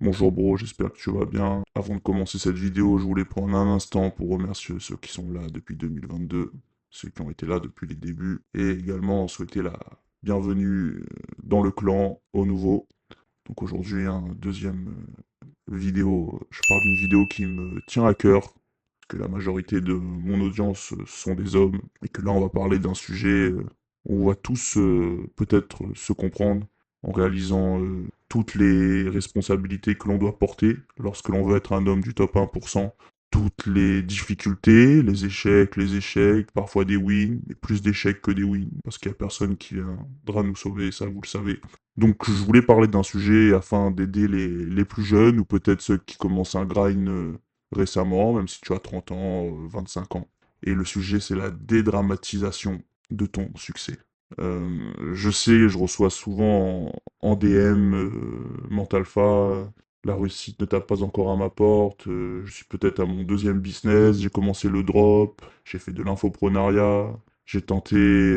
Bonjour bro, j'espère que tu vas bien. Avant de commencer cette vidéo, je voulais prendre un instant pour remercier ceux qui sont là depuis 2022, ceux qui ont été là depuis les débuts, et également souhaiter la bienvenue dans le clan aux nouveaux. Donc aujourd'hui, un deuxième vidéo, je parle d'une vidéo qui me tient à cœur, parce que la majorité de mon audience sont des hommes, et que là on va parler d'un sujet où on va tous peut-être se comprendre en réalisant toutes les responsabilités que l'on doit porter lorsque l'on veut être un homme du top 1%, toutes les difficultés, les échecs, parfois des wins, mais plus d'échecs que des wins, parce qu'il n'y a personne qui viendra nous sauver, ça vous le savez. Donc je voulais parler d'un sujet afin d'aider les plus jeunes, ou peut-être ceux qui commencent un grind récemment, même si tu as 30 ans, 25 ans. Et le sujet, c'est la dédramatisation de ton succès. Je sais, je reçois souvent en DM, Mentalpha, la réussite ne tape pas encore à ma porte, je suis peut-être à mon deuxième business, j'ai commencé le drop, j'ai fait de l'infoprenariat, j'ai tenté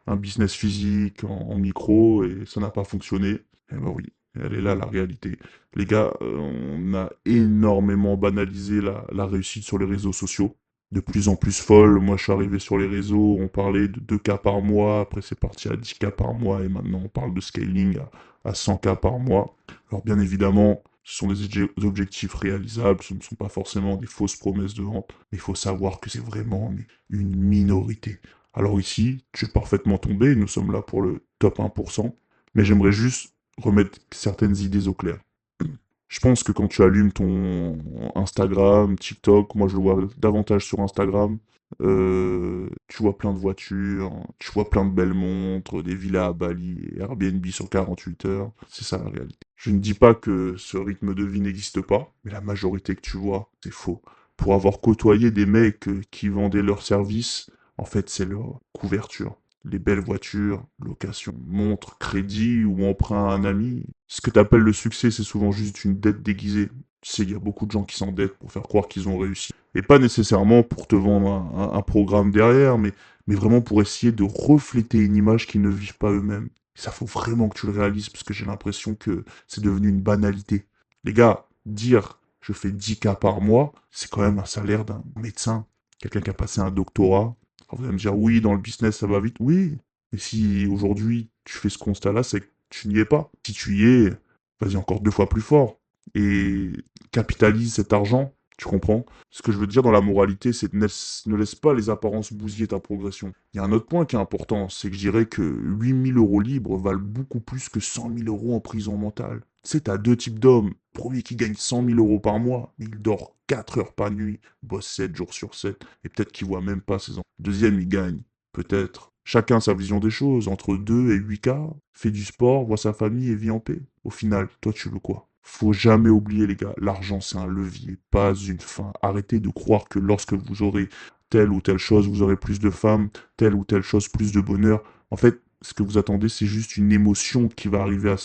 un business physique en micro et ça n'a pas fonctionné. Eh ben oui, elle est là la réalité. Les gars, on a énormément banalisé la réussite sur les réseaux sociaux, de plus en plus folle. Moi, je suis arrivé sur les réseaux, on parlait de 2 cas par mois, après c'est parti à 10 cas par mois, et maintenant on parle de scaling à 100 cas par mois. Alors bien évidemment, ce sont des objectifs réalisables, ce ne sont pas forcément des fausses promesses de vente, mais il faut savoir que c'est vraiment une minorité. Alors ici, tu es parfaitement tombé, nous sommes là pour le top 1%, mais j'aimerais juste remettre certaines idées au clair. Je pense que quand tu allumes ton Instagram, TikTok, moi je le vois davantage sur Instagram, tu vois plein de voitures, tu vois plein de belles montres, des villas à Bali et Airbnb sur 48 heures. C'est ça la réalité. Je ne dis pas que ce rythme de vie n'existe pas, mais la majorité que tu vois, c'est faux. Pour avoir côtoyé des mecs qui vendaient leurs services, en fait c'est leur couverture. Les belles voitures, location, montres, crédit ou emprunt à un ami. Ce que tu appelles le succès, c'est souvent juste une dette déguisée. Tu sais, il y a beaucoup de gens qui s'endettent pour faire croire qu'ils ont réussi. Et pas nécessairement pour te vendre un programme derrière, mais vraiment pour essayer de refléter une image qu'ils ne vivent pas eux-mêmes. Et ça, faut vraiment que tu le réalises, parce que j'ai l'impression que c'est devenu une banalité. Les gars, dire je fais 10 cas par mois, c'est quand même un salaire d'un médecin, quelqu'un qui a passé un doctorat. Alors vous allez me dire, oui, dans le business, ça va vite. Oui, mais si aujourd'hui tu fais ce constat-là, c'est que tu n'y es pas. Si tu y es, vas-y encore 2 fois plus fort. Et capitalise cet argent, tu comprends? Ce que je veux dire dans la moralité, c'est ne laisse pas les apparences bousiller ta progression. Il y a un autre point qui est important, c'est que je dirais que 8 000 € libres valent beaucoup plus que 100 000 € en prison mentale. Tu sais, t'as deux types d'hommes. Premier qui gagne 100 000 € par mois, mais il dort 4 heures par nuit, bosse 7 jours sur 7, et peut-être qu'il voit même pas ses enfants. Deuxième, il gagne, peut-être. Chacun sa vision des choses, entre 2 et 8 cas, fait du sport, voit sa famille et vit en paix. Au final, toi tu veux quoi? Faut jamais oublier les gars, l'argent c'est un levier, pas une fin. Arrêtez de croire que lorsque vous aurez telle ou telle chose, vous aurez plus de femmes, telle ou telle chose, plus de bonheur. En fait, ce que vous attendez, c'est juste une émotion qui va arriver à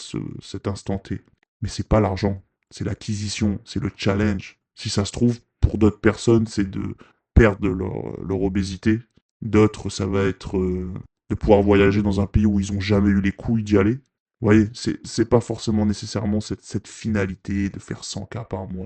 cet instant T. Mais c'est pas l'argent, c'est l'acquisition, c'est le challenge. Si ça se trouve, pour d'autres personnes, c'est de perdre leur obésité. D'autres, ça va être de pouvoir voyager dans un pays où ils n'ont jamais eu les couilles d'y aller. Vous voyez, c'est pas forcément nécessairement cette finalité de faire 100 cas par mois.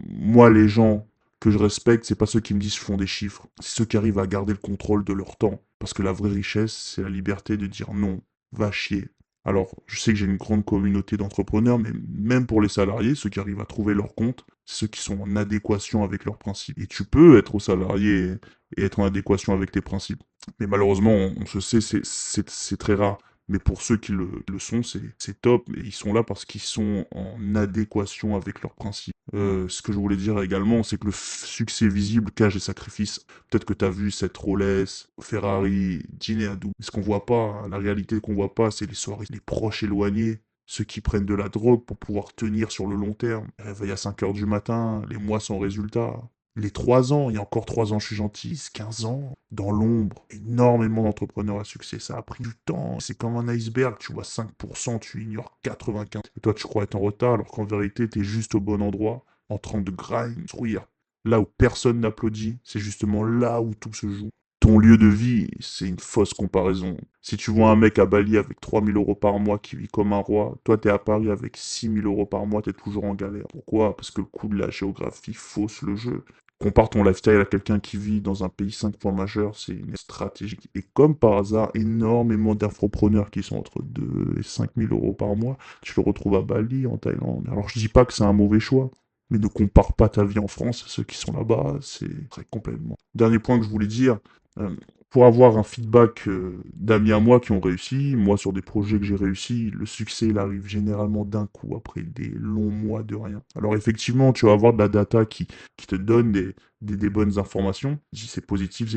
Moi, les gens que je respecte, c'est pas ceux qui me disent font des chiffres. C'est ceux qui arrivent à garder le contrôle de leur temps. Parce que la vraie richesse, c'est la liberté de dire non, va chier. Alors, je sais que j'ai une grande communauté d'entrepreneurs, mais même pour les salariés, ceux qui arrivent à trouver leur compte, c'est ceux qui sont en adéquation avec leurs principes. Et tu peux être au salarié et être en adéquation avec tes principes. Mais malheureusement, on se sait, c'est très rare. Mais pour ceux qui le sont, c'est top. Et ils sont là parce qu'ils sont en adéquation avec leurs principes. Ce que je voulais dire également, c'est que le succès visible cache les sacrifices. Peut-être que tu as vu cette Rolex, Ferrari, dîner à Dubaï. Ce qu'on voit pas, hein, la réalité qu'on voit pas, c'est les soirées, les proches éloignés, ceux qui prennent de la drogue pour pouvoir tenir sur le long terme. Réveil à 5 heures du matin, les mois sans résultat. Les 3 ans, il y a encore 3 ans, je suis gentil, 15 ans, dans l'ombre, énormément d'entrepreneurs à succès, ça a pris du temps, c'est comme un iceberg, tu vois 5%, tu ignores 95%, et toi tu crois être en retard, alors qu'en vérité, t'es juste au bon endroit, en train de grind, construire. Là où personne n'applaudit, c'est justement là où tout se joue. ton lieu de vie, c'est une fausse comparaison. Si tu vois un mec à Bali avec 3 000 € par mois qui vit comme un roi, toi t'es à Paris avec 6 000 € par mois, t'es toujours en galère. Pourquoi? Parce que le coût de la géographie fausse le jeu. Compare ton lifestyle à quelqu'un qui vit dans un pays 5 points majeurs, c'est une stratégie. Et comme par hasard, énormément d'infopreneurs qui sont entre 2 et 5 000 € par mois, tu le retrouves à Bali, en Thaïlande. Alors je dis pas que c'est un mauvais choix, mais ne compare pas ta vie en France à ceux qui sont là-bas, c'est très complètement. Dernier point que je voulais dire, euh, pour avoir un feedback d'amis à moi qui ont réussi, moi sur des projets que j'ai réussi, le succès il arrive généralement d'un coup après des longs mois de rien. Alors effectivement, tu vas avoir de la data qui te donne des bonnes informations. Si c'est positif,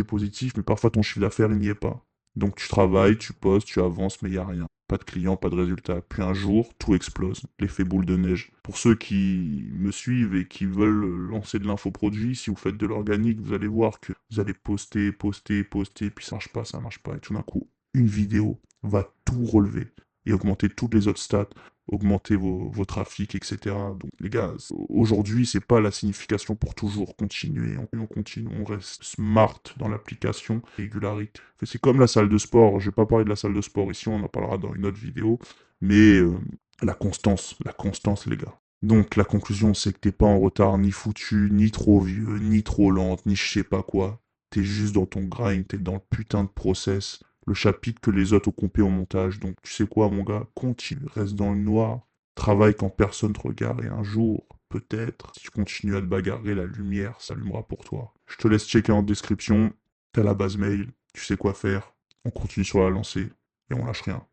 mais parfois ton chiffre d'affaires il n'y est pas. Donc tu travailles, tu postes, tu avances, mais il n'y a rien. Pas de clients, pas de résultats. Puis un jour, tout explose. L'effet boule de neige. Pour ceux qui me suivent et qui veulent lancer de l'infoproduit, si vous faites de l'organique, vous allez voir que vous allez poster, poster, poster, puis ça marche pas, ça marche pas. Et tout d'un coup, une vidéo va tout relever et augmenter toutes les autres stats, augmenter vos trafics, etc. Donc les gars, aujourd'hui, c'est pas la signification pour toujours continuer. On continue, on reste smart dans l'application, régularité. C'est comme la salle de sport. Je vais pas parler de la salle de sport ici, on en parlera dans une autre vidéo. Mais la constance, les gars. Donc la conclusion, c'est que t'es pas en retard, ni foutu, ni trop vieux, ni trop lente, ni je sais pas quoi. T'es juste dans ton grind, t'es dans le putain de process, le chapitre que les autres ont coupé au montage. Donc tu sais quoi, mon gars, continue, reste dans le noir, travaille quand personne te regarde, et un jour, peut-être, si tu continues à te bagarrer, la lumière s'allumera pour toi. Je te laisse checker en description, t'as la base mail, tu sais quoi faire, on continue sur la lancée, et on lâche rien.